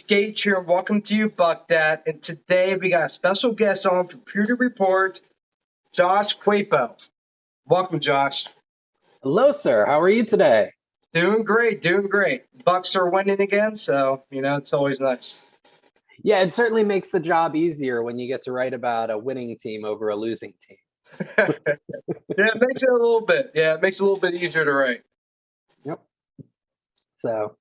Gage here. Welcome to you, Buck That. And today we got a special guest on from Pewter Report, Josh Queipo. Welcome, Josh. Hello, sir. How are you today? Doing great, doing great. Bucks are winning again, so it's always nice. Yeah, it certainly makes the job easier when you get to write about a winning team over a losing team. Yeah, it makes it a little bit. Yeah, it makes it a little bit easier to write. Yep. So,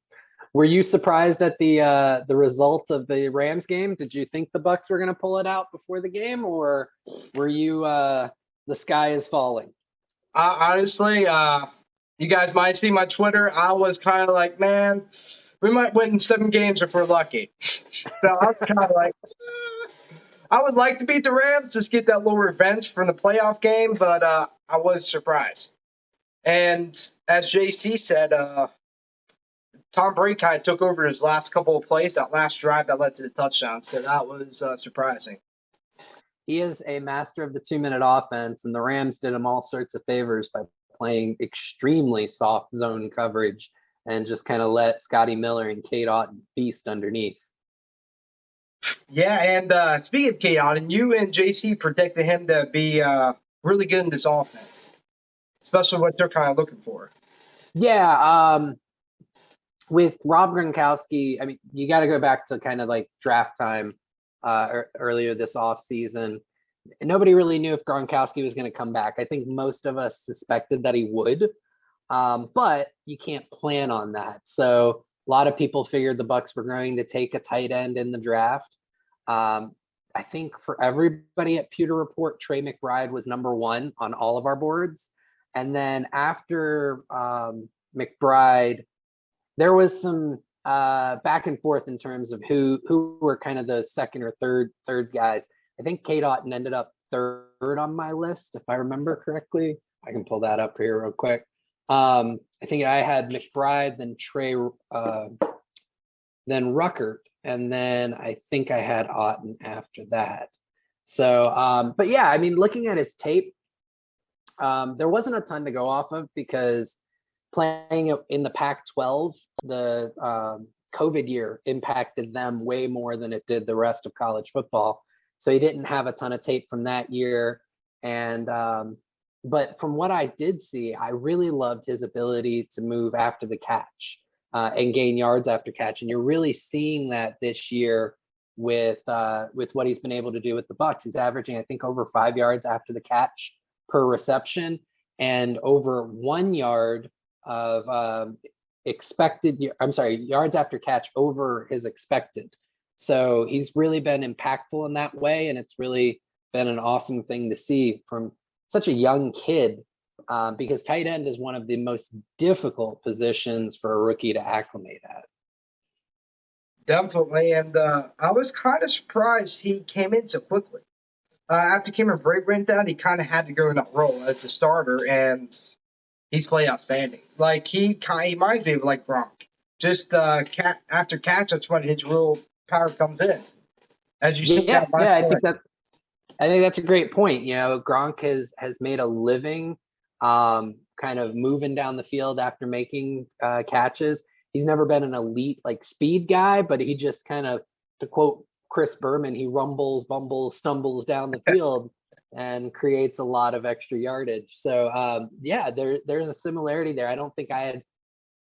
were you surprised at the result of the Rams game? Did you think the Bucks were going to pull it out before the game, or were you the sky is falling? Honestly, you guys might see my Twitter. I was kind of like, man, we might win 7 games if we're lucky. So I was kind of like, I would like to beat the Rams, just get that little revenge from the playoff game, but I was surprised. And as JC said, Tom Brady kind of took over his last couple of plays, that last drive that led to the touchdown. So that was surprising. He is a master of the 2-minute offense, and the Rams did him all sorts of favors by playing extremely soft zone coverage and just kind of let Scotty Miller and Kate Otten feast underneath. Yeah, and speaking of Kate Otten, you and JC predicted him to be really good in this offense, especially what they're kind of looking for. Yeah, with Rob Gronkowski, I mean, you got to go back to kind of like draft time earlier this offseason. Nobody really knew if Gronkowski was going to come back. I think most of us suspected that he would, but you can't plan on that. So a lot of people figured the Bucs were going to take a tight end in the draft. I think for everybody at Pewter Report, Trey McBride was number 1 on all of our boards. And then after McBride, there was some back and forth in terms of who were kind of those second or third guys. I think Kate Otten ended up 3rd on my list, if I remember correctly. I can pull that up here real quick. I think I had McBride, then Trey, then Ruckert, and then I think I had Otten after that. So, but yeah, I mean, looking at his tape, there wasn't a ton to go off of because playing in the Pac-12, the COVID year impacted them way more than it did the rest of college football. So he didn't have a ton of tape from that year. And but from what I did see, I really loved his ability to move after the catch and gain yards after catch. And you're really seeing that this year with what he's been able to do with the Bucs. He's averaging, I think, over 5 yards after the catch per reception and over 1 yard of yards after catch over his expected. So he's really been impactful in that way, and it's really been an awesome thing to see from such a young kid, because tight end is one of the most difficult positions for a rookie to acclimate at. Definitely, and I was kind of surprised he came in so quickly. After Cameron Brate went down, he kind of had to go in that role as a starter, and he's played outstanding. Like he reminds me of like Gronk. Just after catch, that's when his real power comes in. As you see, I think that's a great point. You know, Gronk has made a living, kind of moving down the field after making catches. He's never been an elite like speed guy, but he just kind of, to quote Chris Berman, he rumbles, bumbles, stumbles down the field and creates a lot of extra yardage. So yeah, there's a similarity there. I don't think I had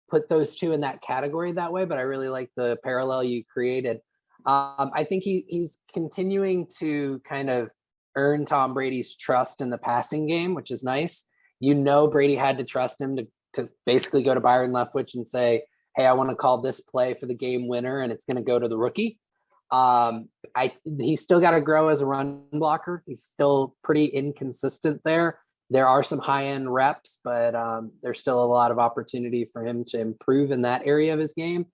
put those two in that category that way, but I really like the parallel you created. I think he's continuing to kind of earn Tom Brady's trust in the passing game, which is nice. You know, Brady had to trust him to basically go to Byron Leftwich and say, hey, I want to call this play for the game winner, and it's going to go to the rookie. He's still got to grow as a run blocker. He's still pretty inconsistent there. There are some high-end reps, but there's still a lot of opportunity for him to improve in that area of his game.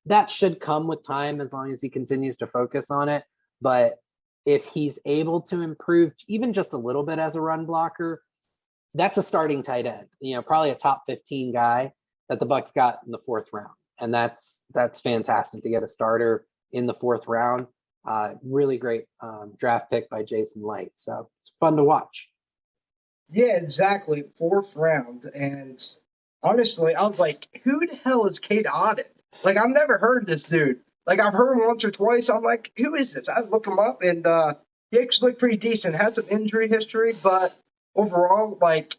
That should come with time as long as he continues to focus on it. But if he's able to improve even just a little bit as a run blocker, that's a starting tight end, probably a top 15 guy that the Bucs got in the 4th round. And that's fantastic to get a starter in the 4th round. Really great draft pick by Jason Light. So it's fun to watch. Yeah, exactly. 4th round. And honestly, I was like, who the hell is Kate Otten? Like, I've never heard this dude. Like I've heard him once or twice. I'm like, who is this? I look him up, and he actually looked pretty decent. Had some injury history, but overall, like,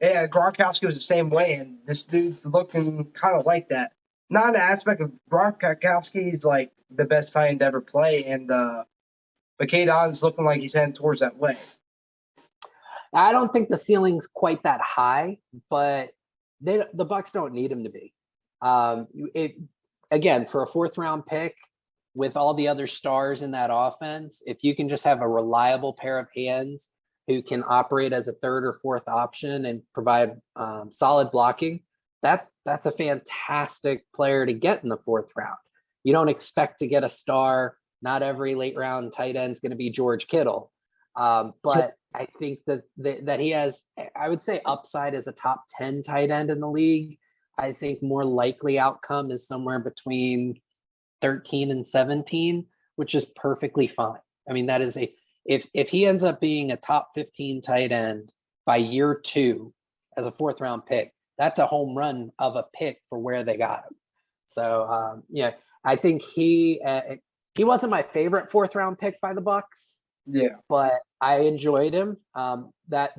yeah, Gronkowski was the same way, and this dude's looking kind of like that. Not an aspect of Gronkowski's like the best tight end to ever play, and but Kate On's looking like he's heading towards that way. I don't think the ceiling's quite that high, but the Bucs don't need him to be. Again, for a 4th round pick with all the other stars in that offense, if you can just have a reliable pair of hands who can operate as a 3rd or 4th option and provide solid blocking, that's a fantastic player to get in the 4th round. You don't expect to get a star. Not every late round tight end is going to be George Kittle. But I think that he has, I would say, upside as a top 10 tight end in the league. I think more likely outcome is somewhere between 13 and 17, which is perfectly fine. I mean, that is if he ends up being a top 15 tight end by year 2 as a 4th round pick, that's a home run of a pick for where they got him. So yeah, I think he wasn't my favorite 4th round pick by the Bucs. Yeah, but I enjoyed him. That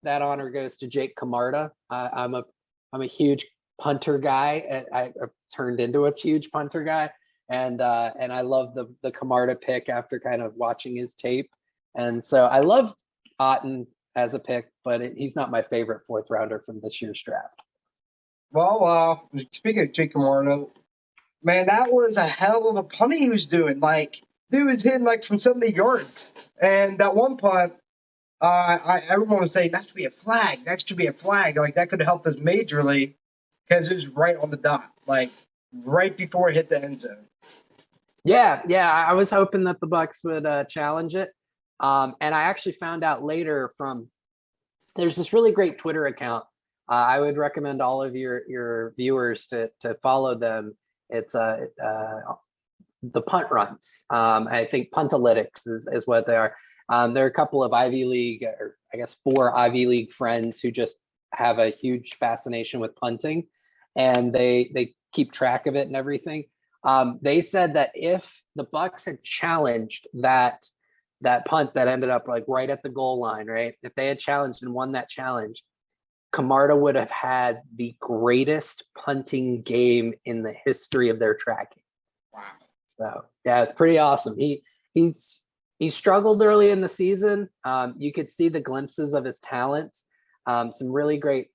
honor goes to Jake Camarda. I'm a huge punter guy. I've turned into a huge punter guy, and I love the Camarda pick after kind of watching his tape. And so I love Otten as a pick, but he's not my favorite 4th rounder from this year's draft. Well, speaking of Jake Camarda, man, that was a hell of a punt he was doing. Like, dude was hitting like from 70 yards. And that one punt, everyone was saying that should be a flag. That should be a flag. Like, that could have helped us majorly because it was right on the dot, like right before it hit the end zone. Yeah. I was hoping that the Bucs would challenge it. And I actually found out later there's this really great Twitter account. I would recommend all of your viewers to follow them. It's the punt runs. I think Puntalytics is what they are. There are a couple of Ivy League, or I guess 4 Ivy League friends who just have a huge fascination with punting, and they keep track of it and everything. They said that if the Bucs had challenged that punt that ended up like right at the goal line, right? If they had challenged and won that challenge, Camarda would have had the greatest punting game in the history of their tracking. Wow. So yeah, it's pretty awesome. He struggled early in the season. You could see the glimpses of his talents. Some really great.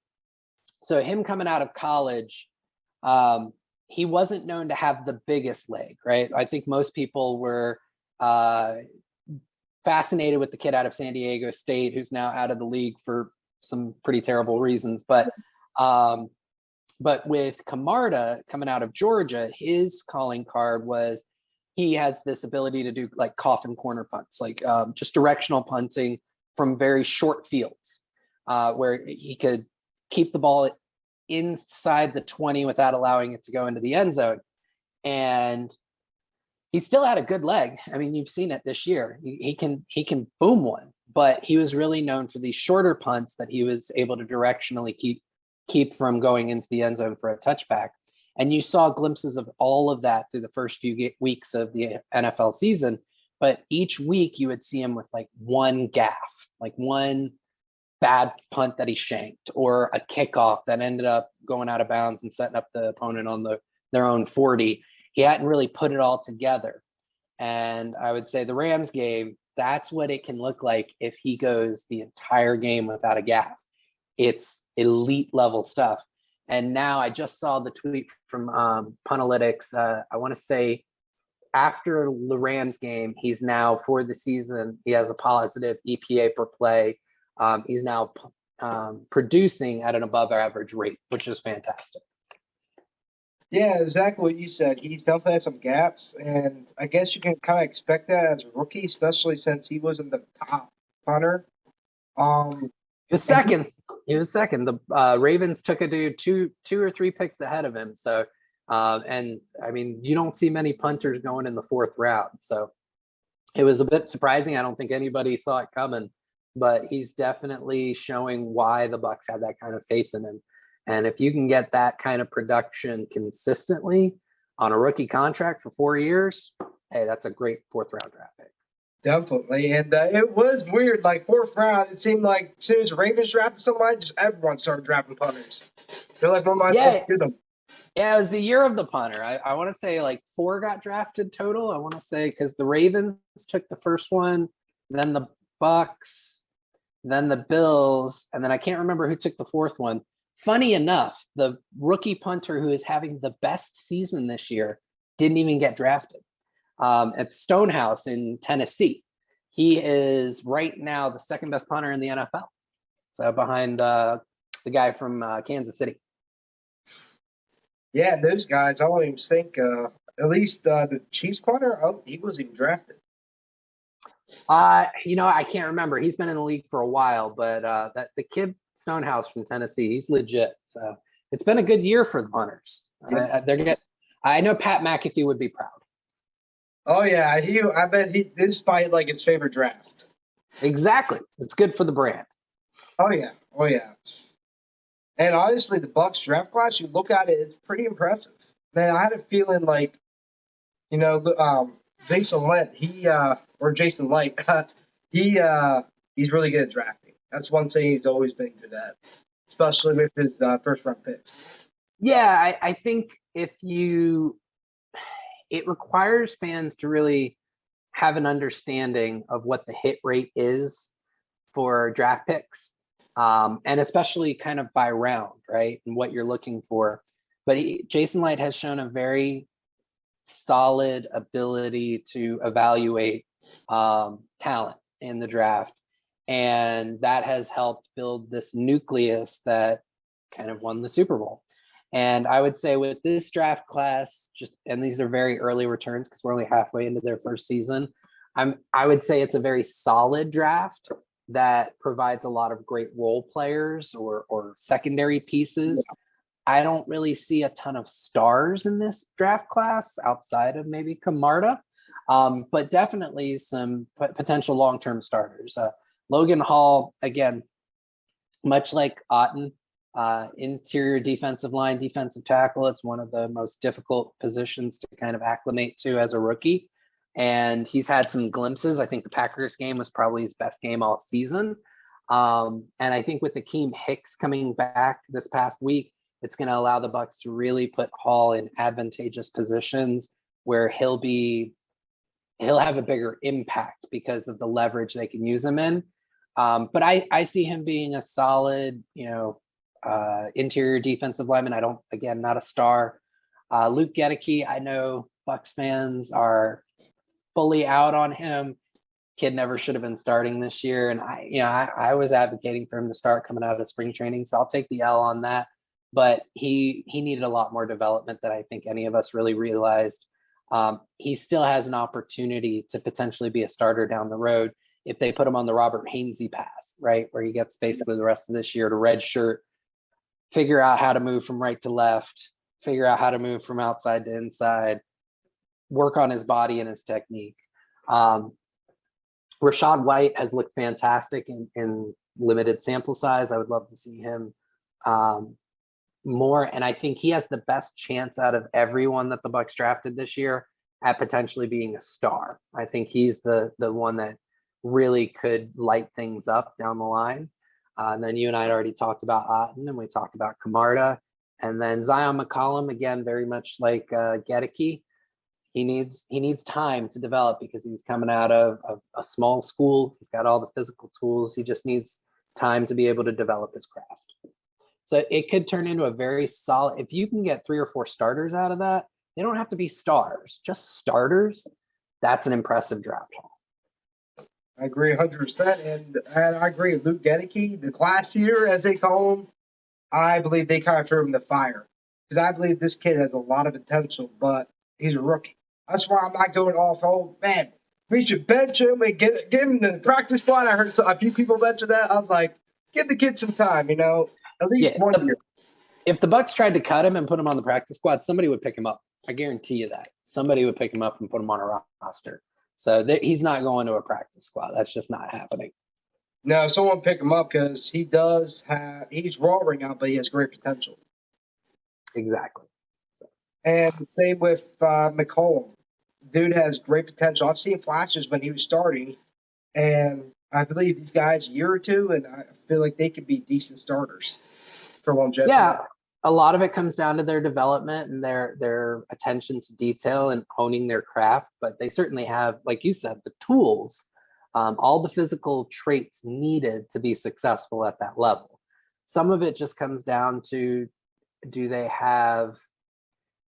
So him coming out of college, he wasn't known to have the biggest leg, right? I think most people were fascinated with the kid out of San Diego State, who's now out of the league for some pretty terrible reasons. But with Camarda coming out of Georgia, his calling card was he has this ability to do like coffin corner punts, like just directional punting from very short fields, where he could keep the ball inside the 20 without allowing it to go into the end zone. And he still had a good leg. I mean, you've seen it this year. He can boom one, but he was really known for these shorter punts that he was able to directionally keep from going into the end zone for a touchback. And you saw glimpses of all of that through the first few weeks of the NFL season. But each week you would see him with like one gaffe, like one bad punt that he shanked, or a kickoff that ended up going out of bounds and setting up the opponent on their own 40. He hadn't really put it all together. And I would say the Rams game, that's what it can look like if he goes the entire game without a gaffe. It's elite level stuff. And now I just saw the tweet from Puntalytics. I want to say after the Rams game, he's now for the season, he has a positive EPA per play. He's now producing at an above average rate, which is fantastic. Yeah, exactly what you said. He's definitely had some gaps, and I guess you can kind of expect that as a rookie, especially since he wasn't the top punter. He was second. The Ravens took a dude two or three picks ahead of him. So, and I mean, you don't see many punters going in the 4th round. So it was a bit surprising. I don't think anybody saw it coming, but he's definitely showing why the Bucs have that kind of faith in him. And if you can get that kind of production consistently, on a rookie contract for 4 years, hey, that's a great 4th-round draft pick. Definitely. And it was weird. Like, 4th round, it seemed like as soon as the Ravens drafted somebody, just everyone started drafting punters. They're like, what am I supposed Yeah, to do them? yeah, it was the year of the punter. I want to say like 4 got drafted total. I want to say because the Ravens took the first one, then the Bucks, then the Bills, and then I can't remember who took the 4th one. Funny enough, the rookie punter who is having the best season this year didn't even get drafted. It's Stonehouse in Tennessee. He is right now the 2nd best punter in the NFL. So behind the guy from Kansas City. Yeah, those guys, I don't even think, at least the Chiefs punter, he wasn't even drafted. I can't remember. He's been in the league for a while, but that the kid Stonehouse from Tennessee, he's legit. So it's been a good year for the punters. Yeah. I know Pat McAfee would be proud. Oh, yeah. I bet this fight like his favorite draft. Exactly. It's good for the brand. Oh, yeah. Oh, yeah. And honestly, the Bucks draft class, you look at it, it's pretty impressive. Man, I had a feeling like, Jason Light, Jason Light, he's really good at drafting. That's one thing he's always been good at, especially with his 1st-round picks. Yeah, I think it requires fans to really have an understanding of what the hit rate is for draft picks, and especially kind of by round, right? And what you're looking for. But Jason Light has shown a very solid ability to evaluate talent in the draft. And that has helped build this nucleus that kind of won the Super Bowl. And I would say with this draft class, and these are very early returns because we're only halfway into their first season, I would say it's a very solid draft that provides a lot of great role players or secondary pieces. I don't really see a ton of stars in this draft class outside of maybe Camarda, but definitely some potential long-term starters. Logan Hall, again, much like Otten, interior defensive line, defensive tackle. It's one of the most difficult positions to kind of acclimate to as a rookie. And he's had some glimpses. I think the Packers game was probably his best game all season. And I think with Akeem Hicks coming back this past week, it's going to allow the Bucs to really put Hall in advantageous positions where he'll have a bigger impact because of the leverage they can use him in. But I see him being a solid, interior defensive lineman. Not a star. Luke Gedeke, I know Bucs fans are fully out on him. Kid never should have been starting this year. And I was advocating for him to start coming out of spring training. So I'll take the L on that. But he needed a lot more development than I think any of us really realized. He still has an opportunity to potentially be a starter down the road if they put him on the Robert Hainsey path, right? Where he gets basically the rest of this year to redshirt, figure out how to move from right to left, figure out how to move from outside to inside, work on his body and his technique. Rachaad White has looked fantastic in limited sample size. I would love to see him more. And I think he has the best chance out of everyone that the Bucs drafted this year at potentially being a star. I think he's the one that really could light things up down the line. And then you and I had already talked about Otten, and we talked about Camarda. And then Zion McCollum, again, very much like Gedeke. He needs time to develop because he's coming out of a small school. He's got all the physical tools. He just needs time to be able to develop his craft. So it could turn into a very solid, if you can get 3 or 4 starters out of that, they don't have to be stars, just starters. That's an impressive draft haul. I agree 100%. And I agree with Luke Gedeke, the class leader, as they call him. I believe they kind of threw him in the fire because I believe this kid has a lot of potential, but he's a rookie. That's why I'm not going off. Oh, man, we should bench him and give him the practice squad. I heard a few people mention that. I was like, give the kid some time, at least 1 year. If the Bucs tried to cut him and put him on the practice squad, somebody would pick him up. I guarantee you that. Somebody would pick him up and put him on a roster. So he's not going to a practice squad. That's just not happening. No, someone pick him up because he's raw right now, but he has great potential. Exactly. And the same with McCollum. Dude has great potential. I've seen flashes when he was starting, and I believe these guys a year or two, and I feel like they could be decent starters for longevity. Yeah, a lot of it comes down to their development and their attention to detail and honing their craft. But they certainly have, like you said, the tools, all the physical traits needed to be successful at that level. Some of it just comes down to, do they have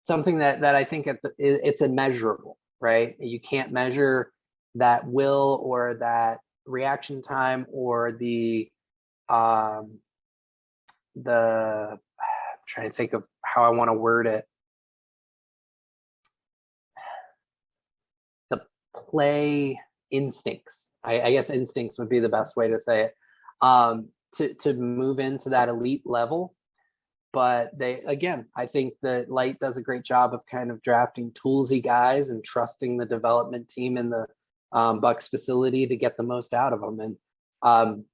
something that I think it's immeasurable, right? You can't measure that will or that reaction time or um, the I'm trying to think of how I want to word it. The play instincts. I guess instincts would be the best way to say it. To move into that elite level. But I think that Light does a great job of kind of drafting toolsy guys and trusting the development team in the Bucs facility to get the most out of them. And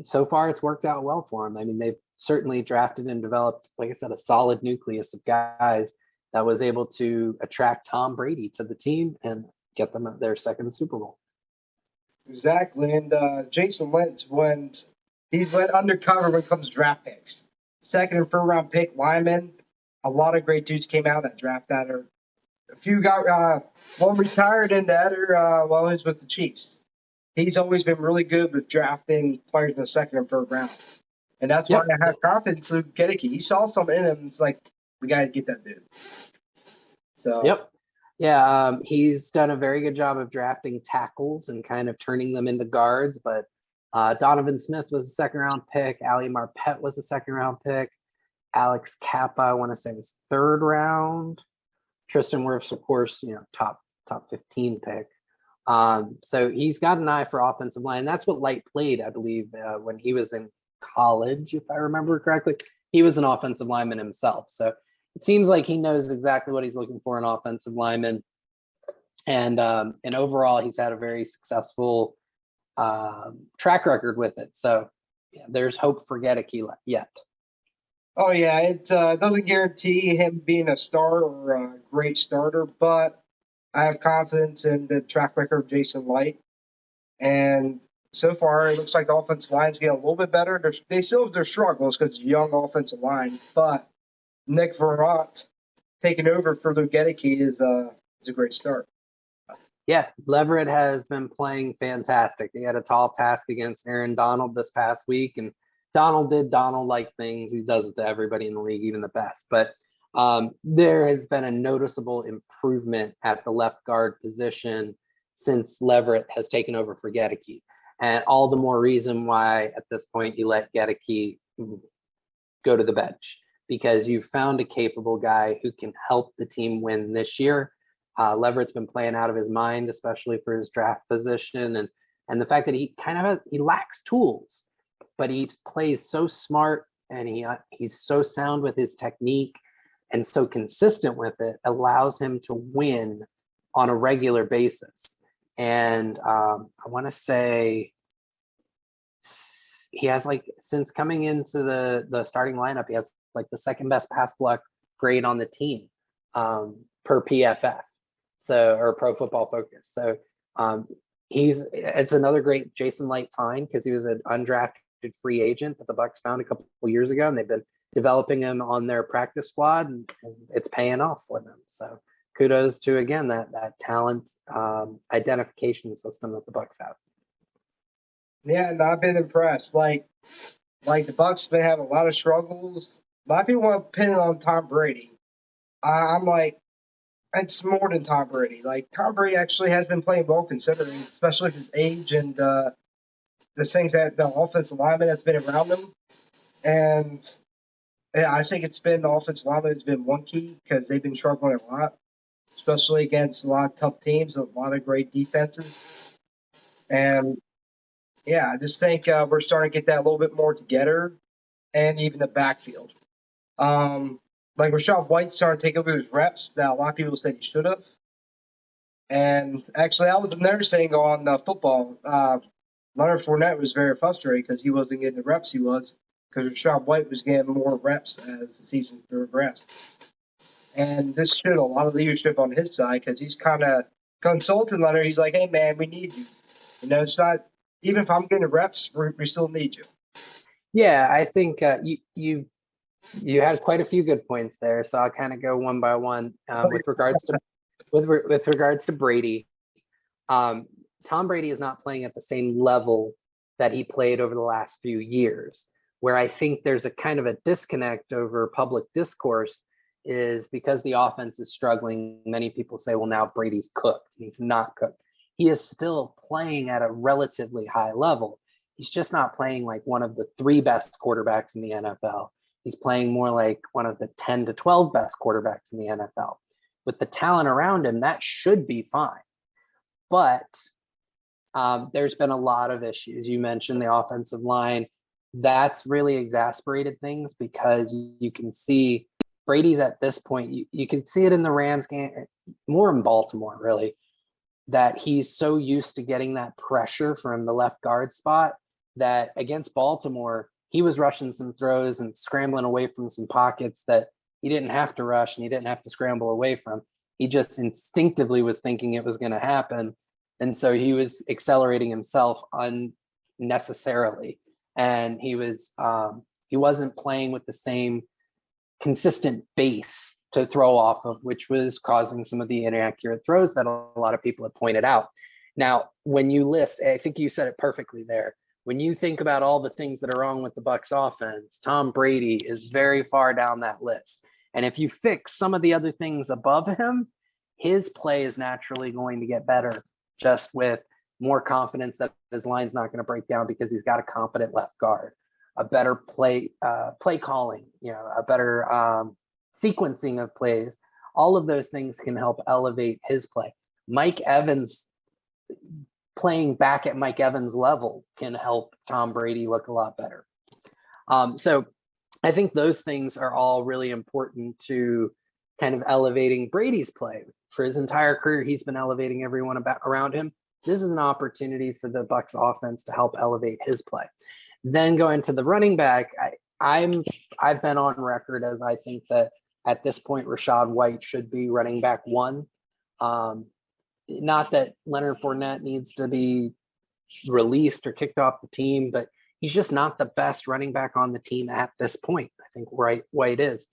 so far, it's worked out well for them. I mean, they've certainly drafted and developed, like I said, a solid nucleus of guys that was able to attract Tom Brady to the team and get them their second Super Bowl. Exactly. And Jason Wentz went undercover when it comes to draft picks. Second and third round pick linemen. A lot of great dudes came out of that draft. That are a few got one retired, and the other he's with the Chiefs. He's always been really good with drafting players in the second and third round, and that's why I have confidence in Gedeke. He saw something in him. It's like, we got to get that dude. So he's done a very good job of drafting tackles and kind of turning them into guards. But Donovan Smith was a second round pick. Ali Marpet was a second round pick. Alex Kappa, I want to say, was third round. Tristan Wirfs, of course, top 15 pick. So he's got an eye for offensive line. That's what Light played, I believe, when he was in college, if I remember correctly. He was an offensive lineman himself. So it seems like he knows exactly what he's looking for in offensive lineman. And overall, he's had a very successful track record with it. So there's hope for Gedeke yet. Oh, yeah, it doesn't guarantee him being a star or a great starter, but I have confidence in the track record of Jason Light. And so far, it looks like the offensive line's getting a little bit better. They still have their struggles because it's a young offensive line, but Nick Verrott taking over for Luke Gedeke is a great start. Yeah, Leverett has been playing fantastic. He had a tall task against Aaron Donald this past week, and Donald did Donald-like things. He does it to everybody in the league, even the best. But there has been a noticeable improvement at the left guard position since Leverett has taken over for Gedeke. And all the more reason why at this point you let Gedeke go to the bench, because you found a capable guy who can help the team win this year. Leverett's been playing out of his mind, especially for his draft position. And the fact that he he lacks tools, but he plays so smart, and he's so sound with his technique and so consistent with it, allows him to win on a regular basis. And I want to say he has, since coming into the starting lineup, he has the second best pass block grade on the team per PFF, or Pro Football Focus. So it's another great Jason Light find, because he was an undrafted free agent that the Bucs found a couple of years ago, and they've been developing him on their practice squad, and it's paying off for them. So kudos to, again, that talent identification system that the Bucs have. Yeah, and I've been impressed. Like the Bucs been having a lot of struggles. A lot of people want to pin it on Tom Brady. I'm like, it's more than Tom Brady. Tom Brady actually has been playing well, considering, especially his age and the things that the offensive lineman that's been around him. And I think it's been the offensive lineman has been one key, because they've been struggling a lot, especially against a lot of tough teams, a lot of great defenses. And yeah, I just think we're starting to get that a little bit more together, and even the backfield. Rashad White's starting to take over his reps that a lot of people said he should have. And actually, that was another thing on football. Leonard Fournette was very frustrated because he wasn't getting the reps because Rashad White was getting more reps as the season progressed. And this showed a lot of leadership on his side because he's kind of consulting Leonard. He's like, hey, man, we need you. It's not, even if I'm getting reps, we still need you. Yeah, I think you had quite a few good points there, so I'll kind of go one by one with regards to Brady. Tom Brady is not playing at the same level that he played over the last few years, where I think there's a kind of a disconnect over public discourse is because the offense is struggling. Many people say, well, now Brady's cooked. He's not cooked. He is still playing at a relatively high level. He's just not playing like one of the 3 best quarterbacks in the NFL. He's playing more like one of the 10 to 12 best quarterbacks in the NFL. With the talent around him, that should be fine. But there's been a lot of issues. You mentioned the offensive line. That's really exasperated things because you can see Brady's at this point. You can see it in the Rams game, more in Baltimore, really, that he's so used to getting that pressure from the left guard spot that against Baltimore, he was rushing some throws and scrambling away from some pockets that he didn't have to rush and he didn't have to scramble away from. He just instinctively was thinking it was going to happen. And so he was accelerating himself unnecessarily. And he wasn't playing with the same consistent base to throw off of, which was causing some of the inaccurate throws that a lot of people have pointed out. Now, when you list, I think you said it perfectly there. When you think about all the things that are wrong with the Bucs offense, Tom Brady is very far down that list. And if you fix some of the other things above him, his play is naturally going to get better, just with more confidence that his line's not going to break down because he's got a competent left guard, a better play calling, a better sequencing of plays. All of those things can help elevate his play. Mike Evans playing back at Mike Evans' level can help Tom Brady look a lot better. So I think those things are all really important to kind of elevating Brady's play. For his entire career, he's been elevating everyone around him. This is an opportunity for the Bucs offense to help elevate his play. Then going to the running back, I've been on record as I think that at this point, Rachaad White should be running back 1. Not that Leonard Fournette needs to be released or kicked off the team, but he's just not the best running back on the team at this point. I think White is.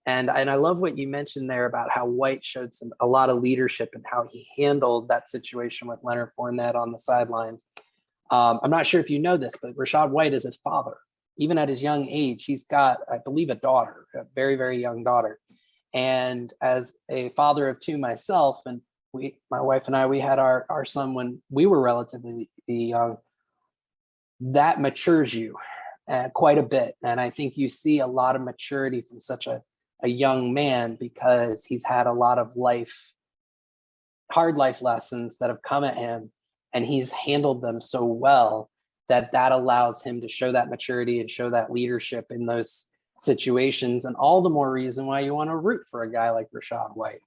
And I love what you mentioned there about how White showed a lot of leadership and how he handled that situation with Leonard Fournette on the sidelines. I'm not sure if you know this, but Rachaad White is his father. Even at his young age, he's got, I believe, a daughter, a very, very young daughter. And as a father of 2 myself, and my wife and I, we had our son when we were relatively young. That matures you quite a bit. And I think you see a lot of maturity from such a young man because he's had a lot of hard life lessons that have come at him, and he's handled them so well that allows him to show that maturity and show that leadership in those situations. And all the more reason why you want to root for a guy like Rachaad White.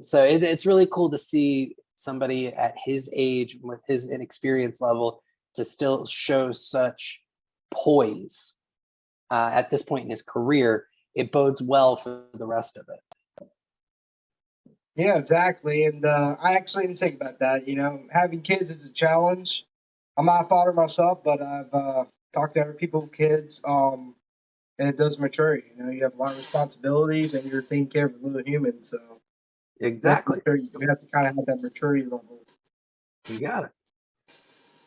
So it's really cool to see somebody at his age with his inexperience level to still show such poise at this point in his career. It bodes well for the rest of it. Yeah, exactly. And I actually didn't think about that. Having kids is a challenge. I'm not a father myself, but I've talked to other people with kids, and it does mature you. You have a lot of responsibilities, and you're taking care of a little human. So Exactly. you have to kind of have that maturity level. You got it.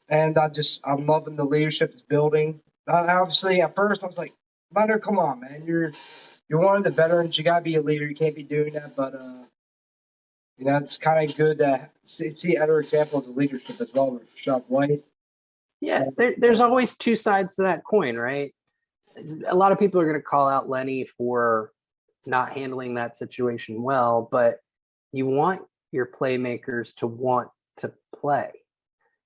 And I'm loving the leadership it's building. Obviously, at first I was like, Leonard, come on, man, you're one of the veterans. You gotta be a leader. You can't be doing that. But it's kind of good to see other examples of leadership as well with Rachaad White. Yeah, there's always 2 sides to that coin, right? A lot of people are going to call out Lenny for not handling that situation well, but you want your playmakers to want to play,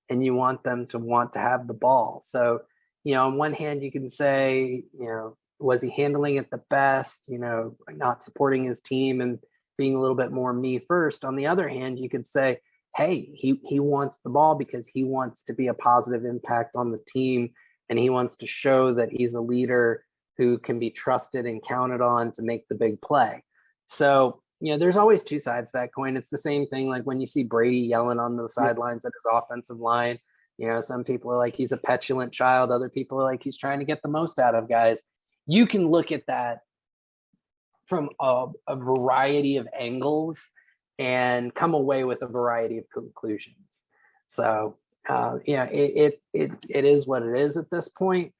and you want them to want to have the ball. So, on one hand, you can say, was he handling it the best, not supporting his team and being a little bit more me first. On the other hand, you could say, hey, he wants the ball because he wants to be a positive impact on the team, and he wants to show that he's a leader who can be trusted and counted on to make the big play. So, there's always two sides to that coin. It's the same thing like when you see Brady yelling on the Yeah. sidelines at his offensive line. Some people are like he's a petulant child. Other people are like he's trying to get the most out of guys. You can look at that from a variety of angles and come away with a variety of conclusions. So, it is what it is at this point.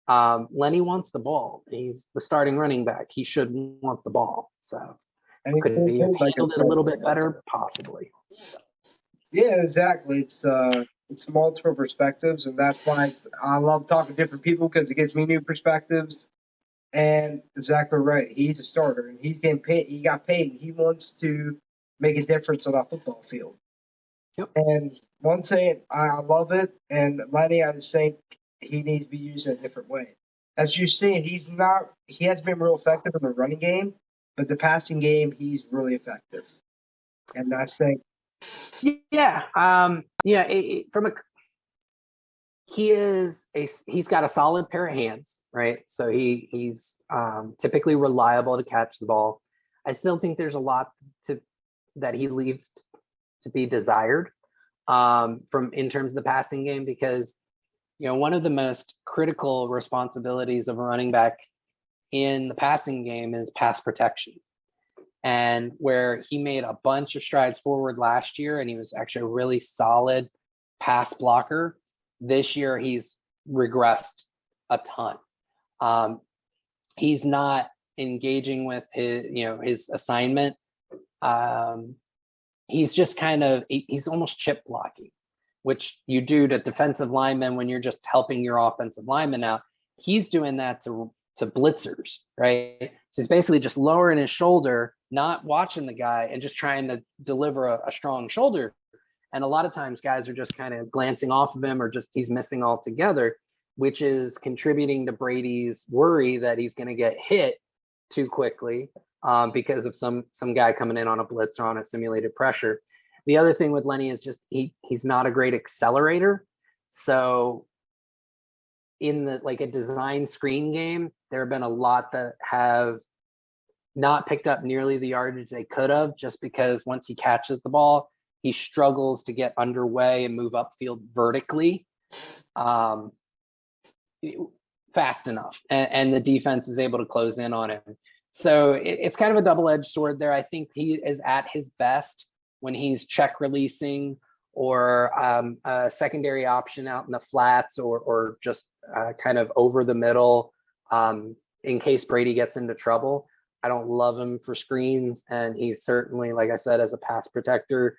Lenny wants the ball. He's the starting running back. He should want the ball. So, And could he have like handled it a little bit better? Possibly. yeah, exactly. It's multiple perspectives, and that's why I love talking to different people because it gives me new perspectives. And exactly right. He's a starter, and he's getting paid. He got paid. And he wants to make a difference on that football field. Yep. And one thing I love it, and Lenny, I just think he needs to be used in a different way. As you're seeing, he has been real effective in the running game, but the passing game, he's really effective. And I think, Yeah. From a he's got a solid pair of hands, right? So he's typically reliable to catch the ball. I still think there's a lot that he leaves to be desired from in terms of the passing game, because one of the most critical responsibilities of a running back in the passing game is pass protection. And where he made a bunch of strides forward last year, and he was actually a really solid pass blocker, this year he's regressed a ton. He's not engaging with his assignment. He's just he's almost chip blocking, which you do to defensive linemen when you're just helping your offensive lineman out. He's doing that to blitzers, right? So he's basically just lowering his shoulder, not watching the guy, and just trying to deliver a strong shoulder. And a lot of times guys are just kind of glancing off of him, or just he's missing altogether, which is contributing to Brady's worry that he's going to get hit too quickly because of some guy coming in on a blitz or on a simulated pressure. The other thing with Lenny is just he's not a great accelerator. So in a design screen game, there have been a lot that have not picked up nearly the yardage they could have, just because once he catches the ball, he struggles to get underway and move upfield vertically fast enough, and the defense is able to close in on him. So it's kind of a double-edged sword there. I think he is at his best when he's check releasing, or a secondary option out in the flats, or just kind of over the middle in case Brady gets into trouble. I don't love him for screens, and he's certainly, like I said, as a pass protector,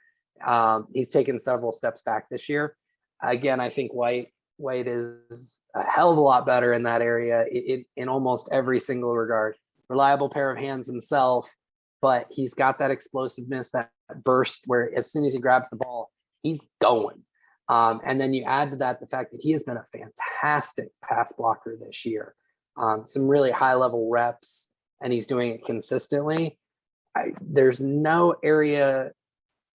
he's taken several steps back this year. Again, I think White is a hell of a lot better in that area in almost every single regard. Reliable pair of hands himself, but he's got that explosiveness, that burst where as soon as he grabs the ball, he's going. And then you add to that the fact that he has been a fantastic pass blocker this year. Some really high level reps, and he's doing it consistently. There's no area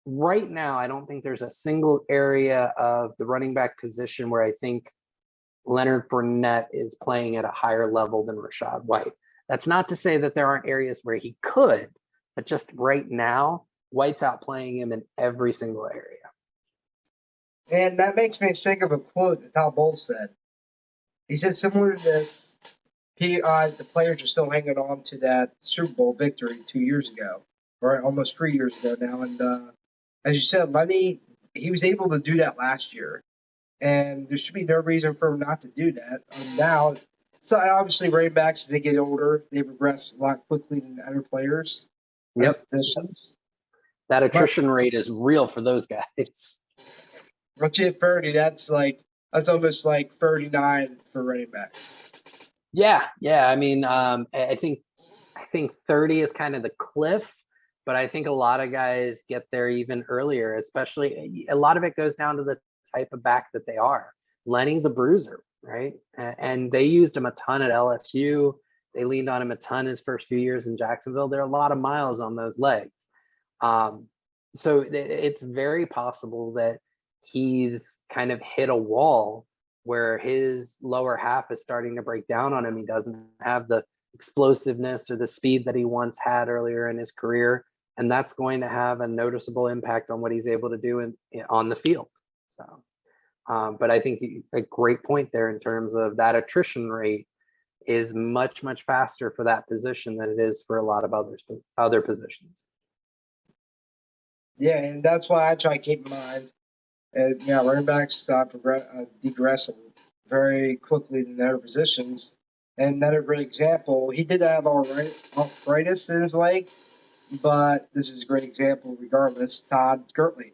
right now. I don't think there's a single area of the running back position where I think Leonard Fournette is playing at a higher level than Rachaad White. That's not to say that there aren't areas where he could, but just right now, White's outplaying him in every single area. And that makes me think of a quote that Tom Bowles said. He said similar to this. The players are still hanging on to that Super Bowl victory 2 years ago, or almost 3 years ago now. And as you said, Lenny, he was able to do that last year, and there should be no reason for him not to do that now. So obviously, running backs, as they get older, they progress a lot quickly than other players. Yep. Positions. That attrition rate is real for those guys. Once you hit 30, that's almost like 39 for running backs. Yeah. I mean, I think 30 is kind of the cliff, but I think a lot of guys get there even earlier. Especially, a lot of it goes down to the type of back that they are. Lenny's a bruiser, right? And they used him a ton at LSU. They leaned on him a ton his first few years in Jacksonville. There are a lot of miles on those legs. So it's very possible that he's kind of hit a wall where his lower half is starting to break down on him. He doesn't have the explosiveness or the speed that he once had earlier in his career. And that's going to have a noticeable impact on what he's able to do on the field. So, but I think a great point there in terms of that attrition rate is much, much faster for that position than it is for a lot of other positions. Yeah, and that's why I try to keep in mind. Running backs stop degressing very quickly in their positions. And another great example, he did have arthritis in his leg, but this is a great example regardless. Todd Gurley.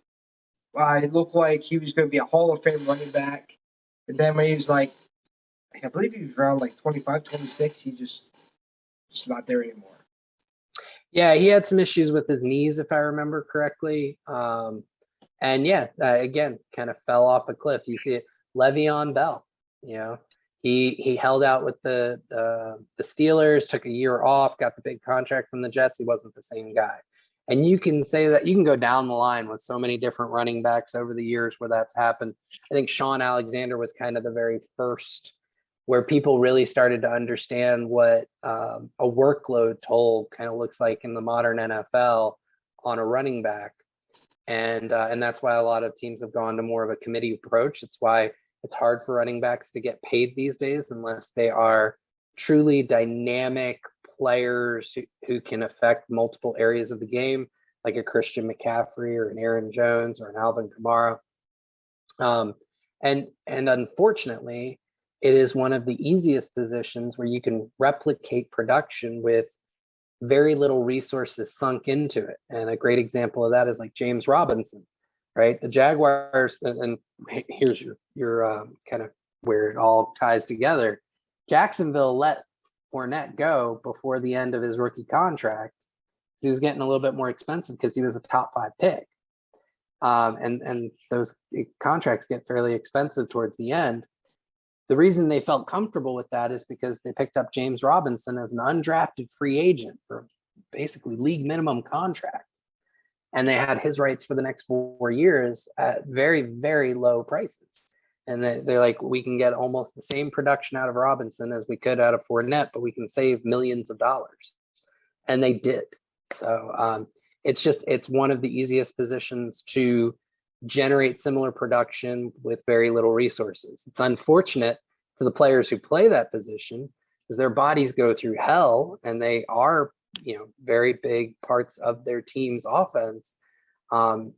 It looked like he was going to be a Hall of Fame running back. And then when he was like, I believe he was around like 25, 26, he just not there anymore. Yeah, he had some issues with his knees, if I remember correctly. And yeah, again, kind of fell off a cliff. You see it, Le'Veon Bell, he held out with the Steelers, took a year off, got the big contract from the Jets. He wasn't the same guy. And you can say that you can go down the line with so many different running backs over the years where that's happened. I think Sean Alexander was kind of the very first where people really started to understand what a workload toll kind of looks like in the modern NFL on a running back. And that's why a lot of teams have gone to more of a committee approach. It's why it's hard for running backs to get paid these days unless they are truly dynamic players who can affect multiple areas of the game, like a Christian McCaffrey or an Aaron Jones or an Alvin Kamara. And unfortunately, it is one of the easiest positions where you can replicate production with very little resources sunk into it. And a great example of that is like James Robinson, right? The Jaguars, and here's your kind of where it all ties together. Jacksonville let Fournette go before the end of his rookie contract. He was getting a little bit more expensive because he was a top 5 pick. And those contracts get fairly expensive towards the end. The reason they felt comfortable with that is because they picked up James Robinson as an undrafted free agent for basically league minimum contract. And they had his rights for the next 4 years at very, very low prices. And they're like, we can get almost the same production out of Robinson as we could out of Fournette, but we can save millions of dollars. And they did. So it's one of the easiest positions to generate similar production with very little resources. It's unfortunate for the players who play that position because their bodies go through hell and they are, very big parts of their team's offense.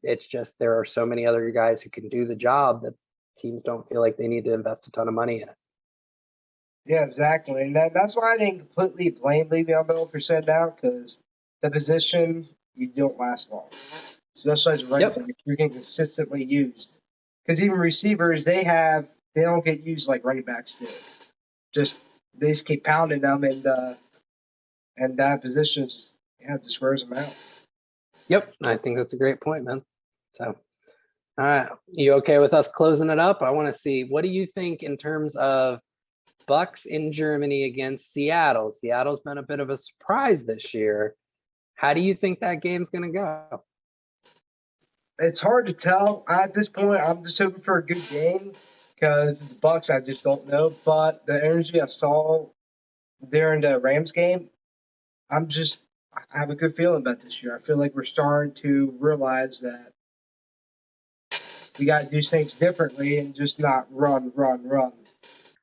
It's just there are so many other guys who can do the job that teams don't feel like they need to invest a ton of money in it. Yeah, exactly. And that's why I didn't completely blame Le'Veon Bell for sitting down because the position, you don't last long. Especially as running back, you're getting consistently used. Because even receivers, they don't get used like running backs do. They just keep pounding them, and that position just wears them out. Yep, I think that's a great point, man. So, all right, you okay with us closing it up? I want to see, what do you think in terms of Bucs in Germany against Seattle? Seattle's been a bit of a surprise this year. How do you think that game's going to go? It's hard to tell at this point. I'm just hoping for a good game because the Bucs, I just don't know. But the energy I saw during the Rams game, I have a good feeling about this year. I feel like we're starting to realize that we got to do things differently and just not run.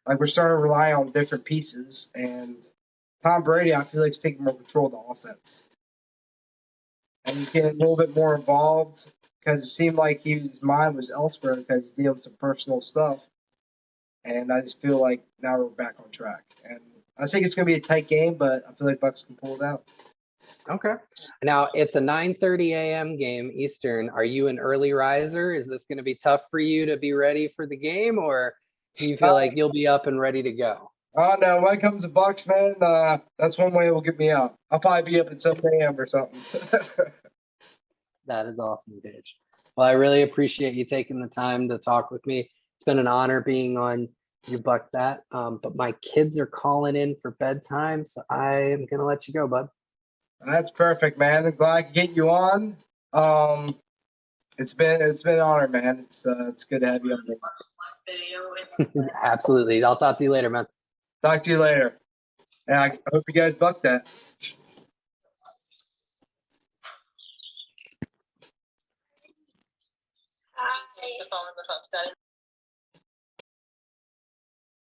Like we're starting to rely on different pieces. And Tom Brady, I feel like, is taking more control of the offense. And he's getting a little bit more involved because it seemed like his mind was elsewhere because he's dealing with some personal stuff. And I just feel like now we're back on track. And I think it's going to be a tight game, but I feel like Bucs can pull it out. Okay. Now, it's a 9:30 a.m. game Eastern. Are you an early riser? Is this going to be tough for you to be ready for the game, or do you feel like you'll be up and ready to go? Oh, no. When it comes to Bucs, man, that's one way it will get me up. I'll probably be up at 7 a.m. or something. That is awesome, Gage. Well, I really appreciate you taking the time to talk with me. It's been an honor being on You Buck That. But my kids are calling in for bedtime, so I am going to let you go, bud. That's perfect, man. I'm glad I could get you on. It's been an honor, man. It's good to have you on. Absolutely. I'll talk to you later, man. Talk to you later. And I hope you guys buck that.